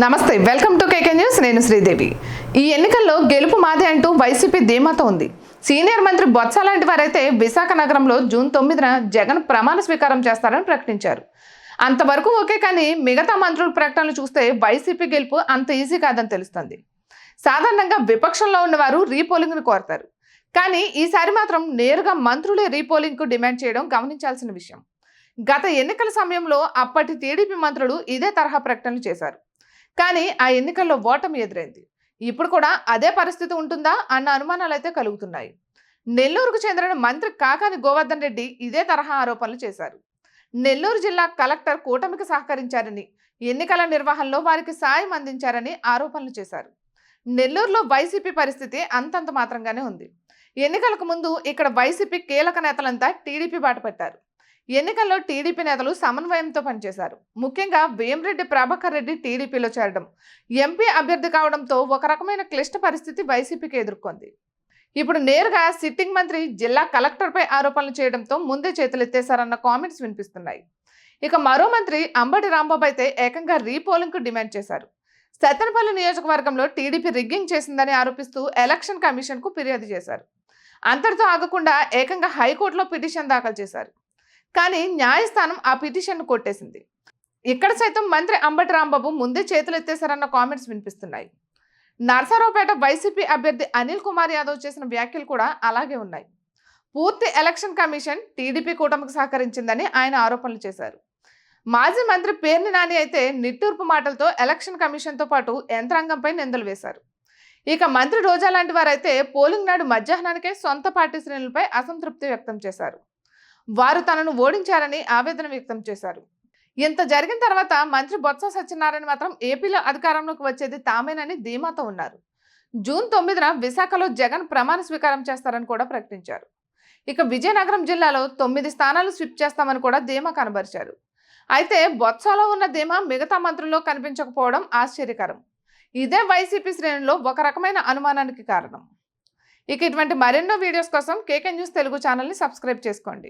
నమస్తే, welcome to KK news. నేను శ్రీదేవి. ఈ ఎన్నికల్లో గెలుపు మాదే అంటూ వైసీపీ ధీమాతో ఉంది. సీనియర్ మంత్రి బొత్స లాంటి వారైతే విశాఖ నగరంలో జూన్ 9న జగన్ ప్రమాణ స్వీకారం చేస్తారని ప్రకటించారు. అంతవరకు ఓకే, కానీ మిగతా మంత్రుల ప్రకటనలు చూస్తే వైసీపీ గెలుపు అంత ఈజీ కాదని తెలుస్తుంది. సాధారణంగా విపక్షంలో ఉన్నవారు రీపోలింగ్ను కోరతారు, కానీ ఈసారి మాత్రం నేరుగా మంత్రులే రీపోలింగ్కు డిమాండ్ చేయడం గమనించాల్సిన విషయం. గత ఎన్నికల సమయంలో అప్పటి టీడీపీ మంత్రులు ఇదే తరహా ప్రకటనలు చేశారు, కానీ ఆ ఎన్నికల్లో ఓటమి ఎదురైంది. ఇప్పుడు కూడా అదే పరిస్థితి ఉంటుందా అన్న అనుమానాలు అయితే కలుగుతున్నాయి. నెల్లూరుకు చెందిన మంత్రి కాకాని గోవర్ధన్ రెడ్డి ఇదే తరహా ఆరోపణలు చేశారు. నెల్లూరు జిల్లా కలెక్టర్ కూటమికి సహకరించారని, ఎన్నికల నిర్వహణలో వారికి సాయం అందించారని ఆరోపణలు చేశారు. నెల్లూరులో వైసీపీ పరిస్థితి అంతంత మాత్రంగానే ఉంది. ఎన్నికలకు ముందు ఇక్కడ వైసీపీ కీలక నేతలంతా టీడీపీ బాట పెట్టారు. ఎన్నికల్లో టీడీపీ నేతలు సమన్వయంతో పనిచేశారు. ముఖ్యంగా వేమిరెడ్డి ప్రభాకర్ రెడ్డి టీడీపీలో చేరడం, ఎంపీ అభ్యర్థి కావడంతో ఒక రకమైన క్లిష్ట పరిస్థితి వైసీపీకి ఎదుర్కొంది. ఇప్పుడు నేరుగా సిట్టింగ్ మంత్రి జిల్లా కలెక్టర్పై ఆరోపణలు చేయడంతో ముందే చేతులెత్తేశారన్న కామెంట్స్ వినిపిస్తున్నాయి. ఇక మరో మంత్రి అంబటి రాంబాబు అయితే ఏకంగా రీపోలింగ్కు డిమాండ్ చేశారు. సత్తెనపల్లి నియోజకవర్గంలో టీడీపీ రిగ్గింగ్ చేసిందని ఆరోపిస్తూ ఎలక్షన్ కమిషన్కు ఫిర్యాదు చేశారు. అంతటితో ఆగకుండా ఏకంగా హైకోర్టులో పిటిషన్ దాఖలు చేశారు. కానీ న్యాయస్థానం ఆ పిటిషన్ను కొట్టేసింది. ఇక్కడ సైతం మంత్రి అంబటి రాంబాబు ముందే చేతులెత్తేశారన్న కామెంట్స్ వినిపిస్తున్నాయి. నర్సారావుపేట వైసీపీ అభ్యర్థి అనిల్ కుమార్ యాదవ్ చేసిన వ్యాఖ్యలు కూడా అలాగే ఉన్నాయి. పూర్తి ఎలక్షన్ కమిషన్ టీడీపీ కూటమికి సహకరించిందని ఆయన ఆరోపణలు చేశారు. మాజీ మంత్రి పేర్ని నాని అయితే నిట్టూర్పు మాటలతో ఎలక్షన్ కమిషన్తో పాటు యంత్రాంగంపై నిందలు వేశారు. ఇక మంత్రి రోజా లాంటి వారైతే పోలింగ్ నాడు మధ్యాహ్నానికే సొంత పార్టీ శ్రేణులపై అసంతృప్తి వ్యక్తం చేశారు. వారు తనను ఓడించారని ఆవేదన వ్యక్తం చేశారు. ఇంత జరిగిన తర్వాత మంత్రి బొత్స సత్యనారాయణ మాత్రం ఏపీలో అధికారంలోకి వచ్చేది తామేనని ధీమాతో ఉన్నారు. జూన్ 9న విశాఖలో జగన్ ప్రమాణ స్వీకారం చేస్తారని కూడా ప్రకటించారు. ఇక విజయనగరం జిల్లాలో 9 స్థానాలు స్విప్ చేస్తామని కూడా ధీమా కనబరిచారు. అయితే బొత్సలో ఉన్న ధీమా మిగతా మంత్రుల్లో కనిపించకపోవడం ఆశ్చర్యకరం. ఇదే వైసీపీ శ్రేణుల్లో ఒక రకమైన అనుమానానికి కారణం. ఇక ఇటువంటి మరెన్నో వీడియోస్ కోసం కేకే న్యూస్ తెలుగు ఛానల్ని సబ్స్క్రైబ్ చేసుకోండి.